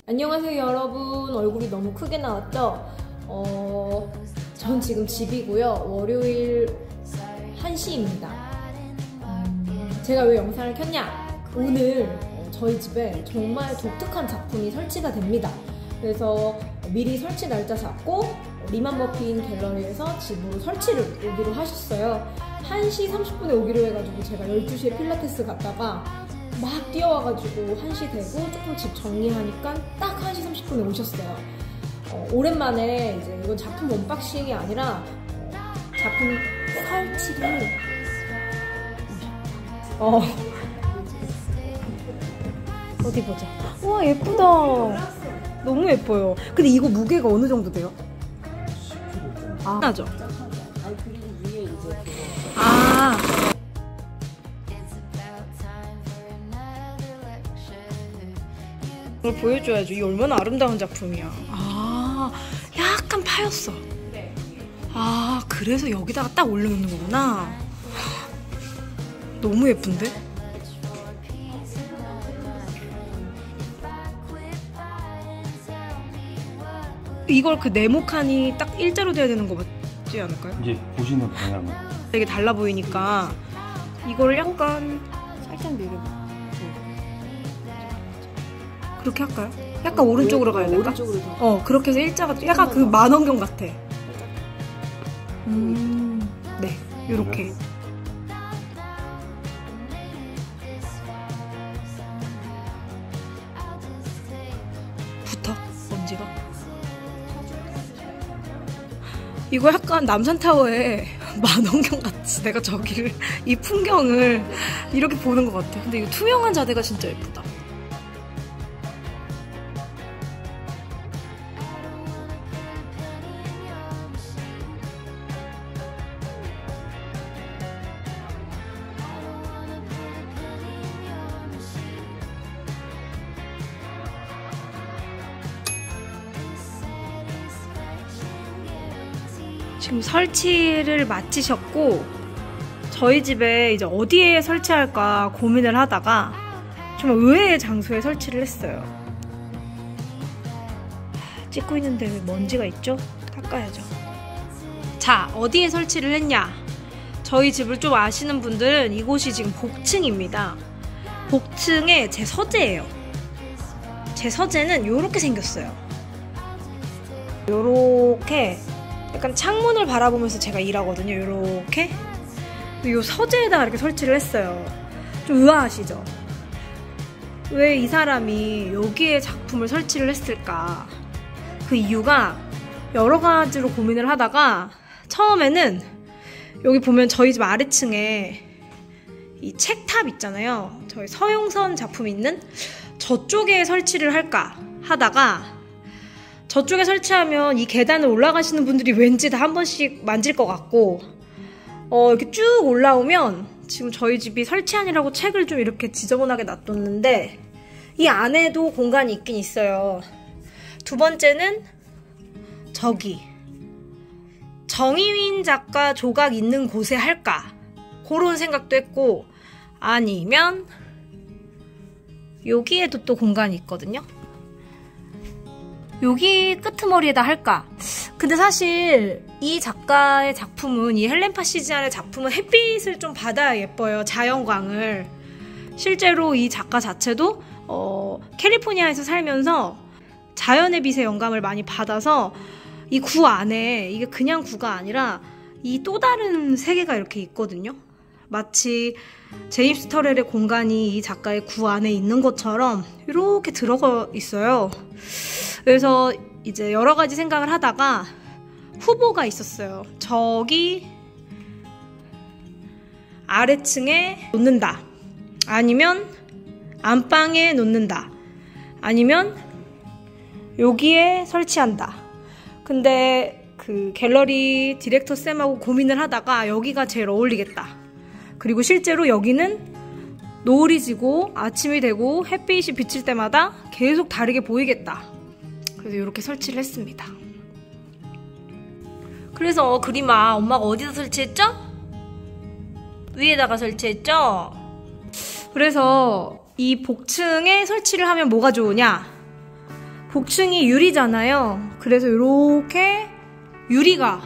안녕하세요 여러분. 얼굴이 너무 크게 나왔죠? 전 지금 집이고요. 월요일 1시입니다. 제가 왜 영상을 켰냐? 오늘 저희 집에 정말 독특한 작품이 설치가 됩니다. 그래서 미리 설치 날짜 잡고 리만 머핀 갤러리에서 집으로 설치를 오기로 하셨어요. 1시 30분에 오기로 해가지고 제가 12시에 필라테스 갔다가 막 뛰어와가지고 1시 되고 조금 집 정리하니까 딱 1시 30분에 오셨어요. 오랜만에 이제 이건 작품 언박싱이 아니라 작품 설치를 어디 보자. 와 예쁘다. 너무 예뻐요. 근데 이거 무게가 어느 정도 돼요? 10kg. 하죠. 그리고 위에 이제 이걸 보여줘야죠. 이게 얼마나 아름다운 작품이야. 약간 파였어. 그래서 여기다가 딱 올려놓는 거구나. 너무 예쁜데? 이걸 그 네모칸이 딱 일자로 돼야 되는 거 맞지 않을까요? 이제 보시는 방향은 되게 달라 보이니까 이거를 약간 살짝 내려봐. 그렇게 할까요? 약간 오른쪽으로 가야 될까? 오른쪽으로 더. 그렇게 해서 일자가 약간 그 만원경 같아. 네, 요렇게. 붙어, 먼지가. 이거 약간 남산타워의 만원경 같지. 내가 저기를, 이 풍경을 이렇게 보는 것 같아. 근데 이거 투명한 자대가 진짜 예쁘다. 지금 설치를 마치셨고 저희 집에 이제 어디에 설치할까 고민을 하다가 정말 의외의 장소에 설치를 했어요. 찍고 있는데 왜 먼지가 있죠? 닦아야죠. 자, 어디에 설치를 했냐? 저희 집을 좀 아시는 분들은 이곳이 지금 복층입니다. 복층에 제 서재예요. 제 서재는 이렇게 생겼어요. 요렇게 약간 창문을 바라보면서 제가 일하거든요. 요렇게. 요 서재에다가 이렇게 설치를 했어요. 좀 의아하시죠? 왜 이 사람이 여기에 작품을 설치를 했을까? 그 이유가 여러 가지로 고민을 하다가 처음에는 여기 보면 저희 집 아래층에 이 책탑 있잖아요. 저희 서용선 작품 있는 저쪽에 설치를 할까 하다가 저쪽에 설치하면 이 계단을 올라가시는 분들이 왠지 다 한 번씩 만질 것 같고 이렇게 쭉 올라오면 지금 저희 집이 설치하느라고 책을 좀 이렇게 지저분하게 놔뒀는데 이 안에도 공간이 있긴 있어요. 두 번째는 저기 정희윈 작가 조각 있는 곳에 할까 그런 생각도 했고 아니면 여기에도 또 공간이 있거든요. 여기 끄트머리에다 할까? 근데 사실 이 작가의 작품은 이 헬렌 파시지안의 작품은 햇빛을 좀 받아야 예뻐요. 자연광을. 실제로 이 작가 자체도 캘리포니아에서 살면서 자연의 빛의 영감을 많이 받아서 이 구 안에 이게 그냥 구가 아니라 이 또 다른 세계가 이렇게 있거든요. 마치 제임스 터렐의 공간이 이 작가의 구 안에 있는 것처럼 이렇게 들어가 있어요. 그래서 이제 여러 가지 생각을 하다가 후보가 있었어요. 저기 아래층에 놓는다. 아니면 안방에 놓는다. 아니면 여기에 설치한다. 근데 그 갤러리 디렉터 쌤하고 고민을 하다가 여기가 제일 어울리겠다. 그리고 실제로 여기는 노을이 지고 아침이 되고 햇빛이 비칠 때마다 계속 다르게 보이겠다. 그래서 이렇게 설치를 했습니다. 그래서 그림아, 엄마가 어디다 설치했죠? 위에다가 설치했죠? 그래서 이 복층에 설치를 하면 뭐가 좋으냐? 복층이 유리잖아요. 그래서 이렇게 유리가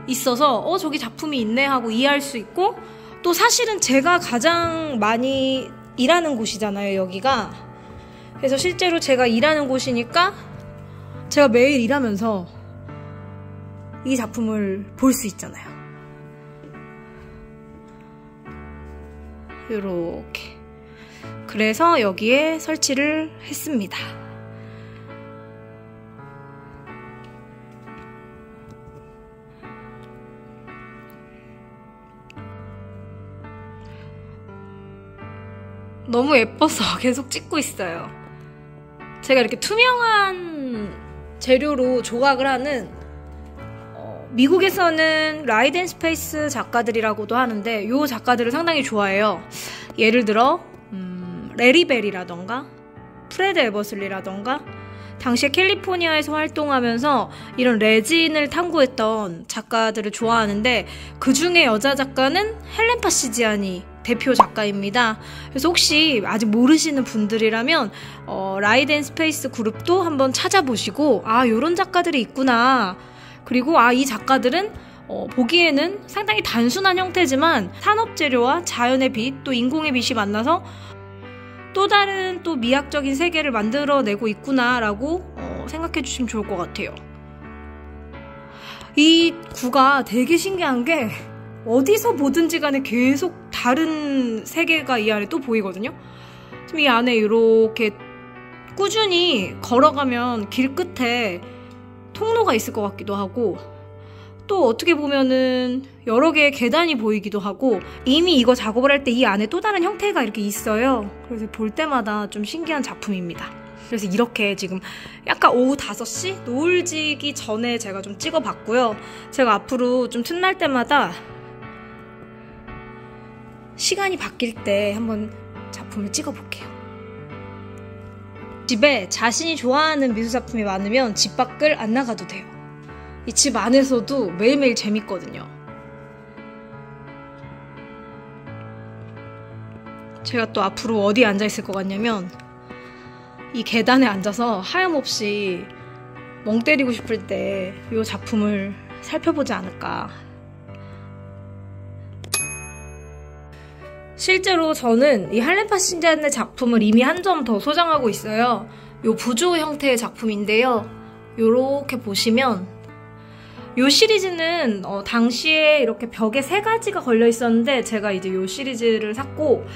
있어서 저기 작품이 있네 하고 이해할 수 있고, 또 사실은 제가 가장 많이 일하는 곳이잖아요, 여기가. 그래서 실제로 제가 일하는 곳이니까 제가 매일 일하면서 이 작품을 볼 수 있잖아요. 이렇게. 그래서 여기에 설치를 했습니다. 너무 예뻐서 계속 찍고 있어요. 제가 이렇게 투명한 재료로 조각을 하는, 미국에서는 라이덴 스페이스 작가들이라고도 하는데 이 작가들을 상당히 좋아해요. 예를 들어 레리 벨이라던가 프레드 에버슬리라던가, 당시에 캘리포니아에서 활동하면서 이런 레진을 탐구했던 작가들을 좋아하는데, 그 중에 여자 작가는 헬렌 파시지아니 대표 작가입니다. 그래서 혹시 아직 모르시는 분들이라면 라이덴 스페이스 그룹도 한번 찾아보시고, 요런 작가들이 있구나. 그리고 이 작가들은 보기에는 상당히 단순한 형태지만 산업재료와 자연의 빛, 또 인공의 빛이 만나서 또 다른 또 미학적인 세계를 만들어내고 있구나라고 생각해 주시면 좋을 것 같아요. 이 구가 되게 신기한 게 어디서 보든지 간에 계속 다른 세계가 이 안에 또 보이거든요. 지금 이 안에 이렇게 꾸준히 걸어가면 길 끝에 통로가 있을 것 같기도 하고, 또 어떻게 보면은 여러 개의 계단이 보이기도 하고, 이미 이거 작업을 할 때 이 안에 또 다른 형태가 이렇게 있어요. 그래서 볼 때마다 좀 신기한 작품입니다. 그래서 이렇게 지금 약간 오후 5시? 노을 지기 전에 제가 좀 찍어봤고요. 제가 앞으로 좀 틈날 때마다 시간이 바뀔 때 한번 작품을 찍어볼게요. 집에 자신이 좋아하는 미술작품이 많으면 집 밖을 안 나가도 돼요. 이 집 안에서도 매일매일 재밌거든요. 제가 또 앞으로 어디에 앉아있을 것 같냐면, 이 계단에 앉아서 하염없이 멍 때리고 싶을 때 이 작품을 살펴보지 않을까. 실제로 저는 이 헬렌 파시지아니의 작품을 이미 한 점 더 소장하고 있어요. 이 부조 형태의 작품인데요. 요렇게 보시면 이 시리즈는 당시에 이렇게 벽에 3가지가 걸려 있었는데, 제가 이제 이 시리즈를 샀고,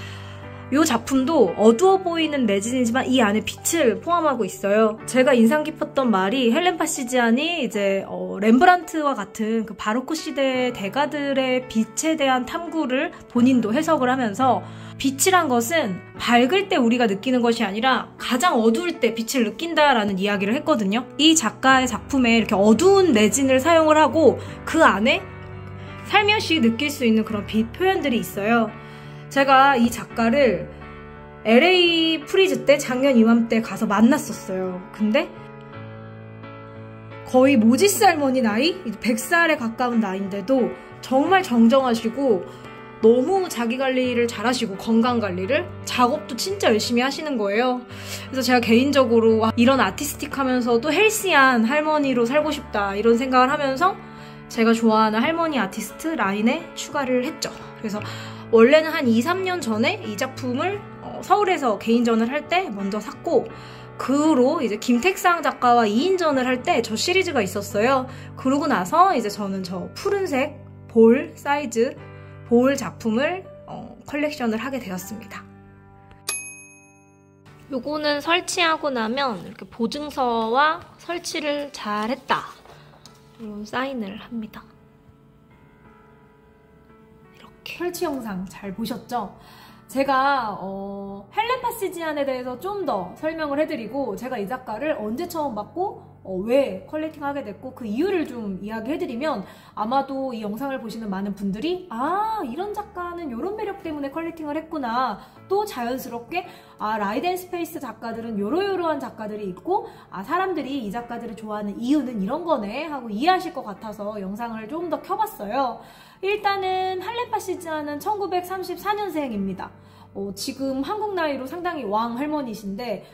이 작품도 어두워 보이는 레진이지만 이 안에 빛을 포함하고 있어요. 제가 인상 깊었던 말이, 헬렌 파시지아니 이제 렘브란트와 같은 그 바로크 시대의 대가들의 빛에 대한 탐구를 본인도 해석을 하면서, 빛이란 것은 밝을 때 우리가 느끼는 것이 아니라 가장 어두울 때 빛을 느낀다라는 이야기를 했거든요. 이 작가의 작품에 이렇게 어두운 레진을 사용을 하고 그 안에 살며시 느낄 수 있는 그런 빛 표현들이 있어요. 제가 이 작가를 LA 프리즈 때 작년 이맘때 가서 만났었어요. 근데 거의 모지스 할머니 나이? 100살에 가까운 나이인데도 정말 정정하시고 너무 자기관리를 잘하시고, 건강관리를, 작업도 진짜 열심히 하시는 거예요. 그래서 제가 개인적으로 이런 아티스틱하면서도 헬시한 할머니로 살고 싶다, 이런 생각을 하면서 제가 좋아하는 할머니 아티스트 라인에 추가를 했죠. 그래서 원래는 한 2-3년 전에 이 작품을 서울에서 개인전을 할 때 먼저 샀고, 그 후로 이제 김택상 작가와 2인전을 할 때 저 시리즈가 있었어요. 그러고 나서 이제 저는 저 푸른색 볼 사이즈 볼 작품을 컬렉션을 하게 되었습니다. 요거는 설치하고 나면 이렇게 보증서와 설치를 잘 했다, 이런 사인을 합니다. 이렇게 설치 영상 잘 보셨죠? 제가 헬렌 파시지아니에 대해서 좀 더 설명을 해드리고, 제가 이 작가를 언제 처음 봤고 왜 컬렉팅하게 됐고 그 이유를 좀 이야기해드리면 아마도 이 영상을 보시는 많은 분들이 이런 작가는 이런 매력 때문에 컬렉팅을 했구나, 또 자연스럽게 라이드 앤 스페이스 작가들은 요러요러한 작가들이 있고 사람들이 이 작가들을 좋아하는 이유는 이런 거네 하고 이해하실 것 같아서 영상을 좀 더 켜봤어요. 일단은 할렘 파시지안은 1934년생입니다. 지금 한국 나이로 상당히 왕 할머니신데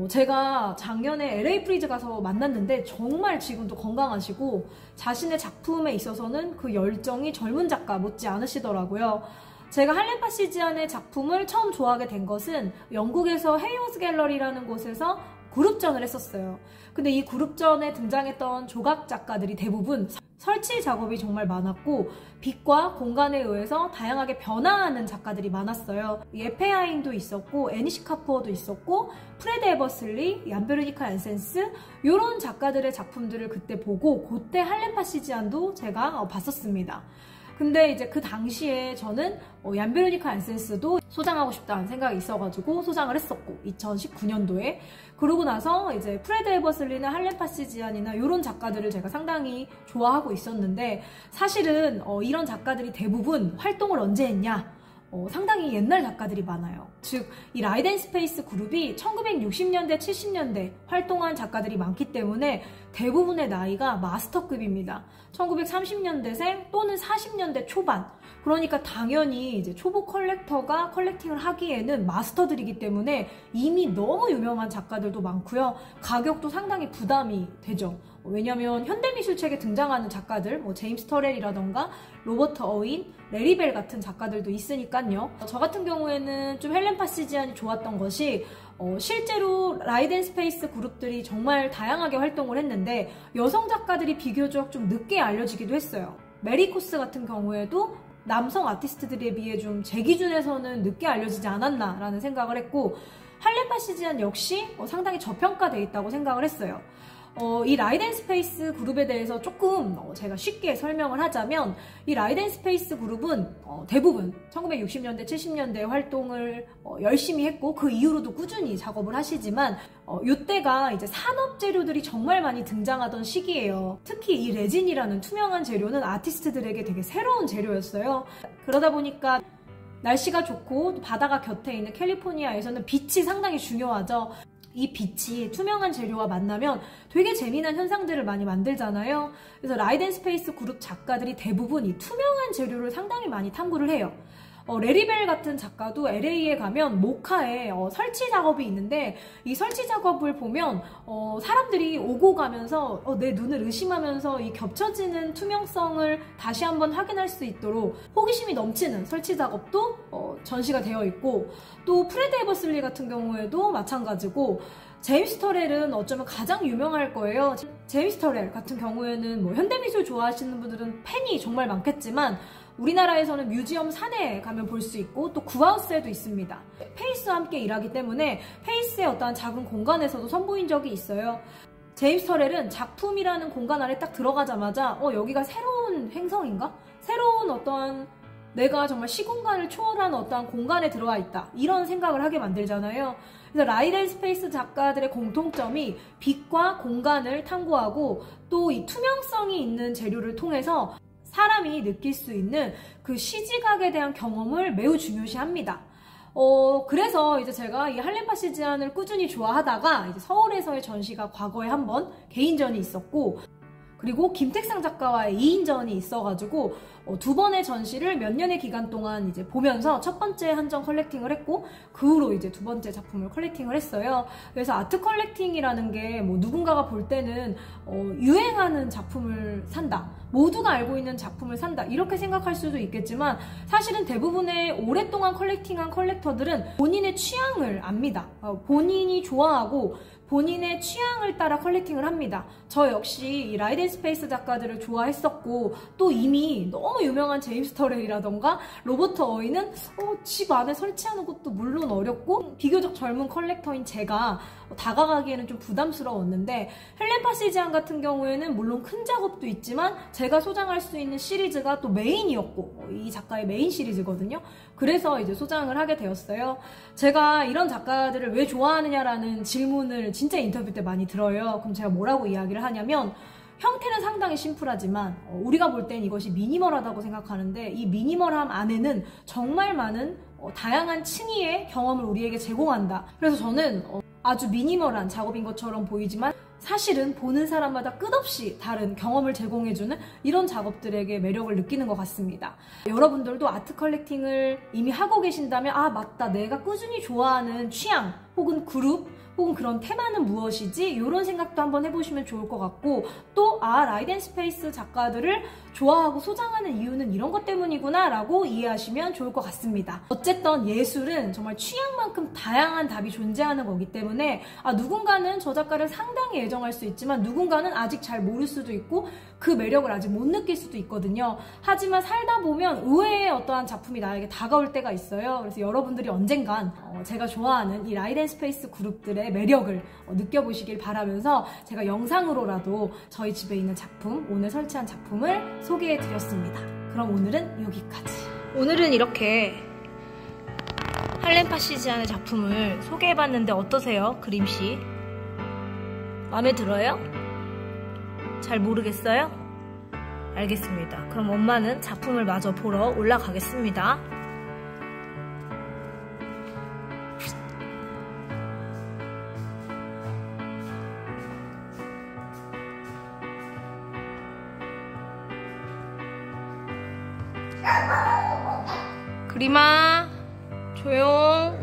제가 작년에 LA 프리즈 가서 만났는데 정말 지금도 건강하시고 자신의 작품에 있어서는 그 열정이 젊은 작가 못지 않으시더라고요. 제가 할렘 파시지안의 작품을 처음 좋아하게 된 것은 영국에서 헤이워즈 갤러리라는 곳에서 그룹전을 했었어요. 근데 이 그룹전에 등장했던 조각 작가들이 대부분 설치 작업이 정말 많았고 빛과 공간에 의해서 다양하게 변화하는 작가들이 많았어요. 에페 하인도 있었고 애니시 카푸어도 있었고 프레드 에버슬리, 얀 베로니카 얀센스 이런 작가들의 작품들을 그때 보고 그때 할렘 파시지안도 제가 봤었습니다. 근데 이제 그 당시에 저는 얀 베로니카 얀센스도 소장하고 싶다는 생각이 있어가지고 소장을 했었고 2019년도에 그러고 나서 이제 프레드 에버슬리나 할렘 파시지안이나 이런 작가들을 제가 상당히 좋아하고 있었는데 사실은 이런 작가들이 대부분 활동을 언제 했냐? 상당히 옛날 작가들이 많아요. 즉, 이 라이드 앤 스페이스 그룹이 1960년대, 70년대 활동한 작가들이 많기 때문에 대부분의 나이가 마스터급입니다. 1930년대생 또는 40년대 초반. 그러니까 당연히 이제 초보 컬렉터가 컬렉팅을 하기에는 마스터들이기 때문에 이미 너무 유명한 작가들도 많고요. 가격도 상당히 부담이 되죠. 왜냐면 현대미술책에 등장하는 작가들, 제임스 터렐이라던가 로버트 어윈, 레리벨 같은 작가들도 있으니까요. 저 같은 경우에는 좀 할렘 파시지안이 좋았던 것이 실제로 라이드 앤 스페이스 그룹들이 정말 다양하게 활동을 했는데 여성 작가들이 비교적 좀 늦게 알려지기도 했어요. 메리 코스 같은 경우에도 남성 아티스트들에 비해 좀 제 기준에서는 늦게 알려지지 않았나라는 생각을 했고 할렘 파시지안 역시 상당히 저평가되어 있다고 생각을 했어요. 이 라이드 앤 스페이스 그룹에 대해서 조금 제가 쉽게 설명을 하자면 이 라이드 앤 스페이스 그룹은 대부분 1960년대, 70년대 활동을 열심히 했고 그 이후로도 꾸준히 작업을 하시지만 이때가 이제 산업 재료들이 정말 많이 등장하던 시기예요. 특히 이 레진이라는 투명한 재료는 아티스트들에게 되게 새로운 재료였어요. 그러다 보니까 날씨가 좋고 또 바다가 곁에 있는 캘리포니아에서는 빛이 상당히 중요하죠. 이 빛이 투명한 재료와 만나면 되게 재미난 현상들을 많이 만들잖아요. 그래서 라이드 앤 스페이스 그룹 작가들이 대부분 이 투명한 재료를 상당히 많이 탐구를 해요. 레리벨 같은 작가도 LA에 가면 모카에 설치 작업이 있는데 이 설치 작업을 보면 사람들이 오고 가면서 내 눈을 의심하면서 이 겹쳐지는 투명성을 다시 한번 확인할 수 있도록 호기심이 넘치는 설치 작업도 전시가 되어 있고 또 프레드 에버슬리 같은 경우에도 마찬가지고 제임스 터렐은 어쩌면 가장 유명할 거예요. 제임스 터렐 같은 경우에는 현대미술 좋아하시는 분들은 팬이 정말 많겠지만 우리나라에서는 뮤지엄 산에 가면 볼 수 있고 또 구하우스에도 있습니다. 페이스와 함께 일하기 때문에 페이스의 어떤 작은 공간에서도 선보인 적이 있어요. 제임스 터렐은 작품이라는 공간 안에 딱 들어가자마자 여기가 새로운 행성인가? 새로운 어떤 내가 정말 시공간을 초월한 어떤 공간에 들어와 있다. 이런 생각을 하게 만들잖아요. 그래서 라이드 앤 스페이스 작가들의 공통점이 빛과 공간을 탐구하고 또 이 투명성이 있는 재료를 통해서 사람이 느낄 수 있는 그 시지각에 대한 경험을 매우 중요시합니다. 그래서 이제 제가 이 할렘 파시지안을 꾸준히 좋아하다가 이제 서울에서의 전시가 과거에 한번 개인전이 있었고 그리고 김택상 작가와의 2인전이 있어가지고 두 번의 전시를 몇 년의 기간 동안 이제 보면서 첫 번째 한정 컬렉팅을 했고 그 후로 이제 두 번째 작품을 컬렉팅을 했어요. 그래서 아트 컬렉팅이라는 게 누군가가 볼 때는 유행하는 작품을 산다, 모두가 알고 있는 작품을 산다 이렇게 생각할 수도 있겠지만 사실은 대부분의 오랫동안 컬렉팅한 컬렉터들은 본인의 취향을 압니다. 본인이 좋아하고 본인의 취향을 따라 컬렉팅을 합니다. 저 역시 이 라이드 앤 스페이스 작가들을 좋아했었고 또 이미 너무 유명한 제임스 터렐이라던가 로버트 어윈은 집 안에 설치하는 것도 물론 어렵고 비교적 젊은 컬렉터인 제가 다가가기에는 좀 부담스러웠는데, 헬렌 파시지안 같은 경우에는 물론 큰 작업도 있지만 제가 소장할 수 있는 시리즈가 또 메인이었고, 이 작가의 메인 시리즈거든요. 그래서 이제 소장을 하게 되었어요. 제가 이런 작가들을 왜 좋아하느냐라는 질문을 진짜 인터뷰 때 많이 들어요. 그럼 제가 뭐라고 이야기를 하냐면, 형태는 상당히 심플하지만 우리가 볼 땐 이것이 미니멀하다고 생각하는데, 이 미니멀함 안에는 정말 많은 다양한 층위의 경험을 우리에게 제공한다. 그래서 저는 아주 미니멀한 작업인 것처럼 보이지만 사실은 보는 사람마다 끝없이 다른 경험을 제공해주는 이런 작업들에게 매력을 느끼는 것 같습니다. 여러분들도 아트 컬렉팅을 이미 하고 계신다면, 아 맞다, 내가 꾸준히 좋아하는 취향 혹은 그룹 혹은 그런 테마는 무엇이지? 이런 생각도 한번 해보시면 좋을 것 같고, 또 라이덴 스페이스 작가들을 좋아하고 소장하는 이유는 이런 것 때문이구나 라고 이해하시면 좋을 것 같습니다. 어쨌든 예술은 정말 취향만큼 다양한 답이 존재하는 거기 때문에 누군가는 저 작가를 상당히 애정할 수 있지만 누군가는 아직 잘 모를 수도 있고 그 매력을 아직 못 느낄 수도 있거든요. 하지만 살다 보면 의외의 어떠한 작품이 나에게 다가올 때가 있어요. 그래서 여러분들이 언젠간 제가 좋아하는 이 라이덴 스페이스 그룹들의 매력을 느껴보시길 바라면서 제가 영상으로라도 저희 집에 있는 작품, 오늘 설치한 작품을 소개해드렸습니다. 그럼 오늘은 여기까지. 오늘은 이렇게 헬렌 파시지안의 작품을 소개해봤는데 어떠세요? 그림씨 마음에 들어요? 잘 모르겠어요? 알겠습니다. 그럼 엄마는 작품을 마저 보러 올라가겠습니다. 그림아, 조용.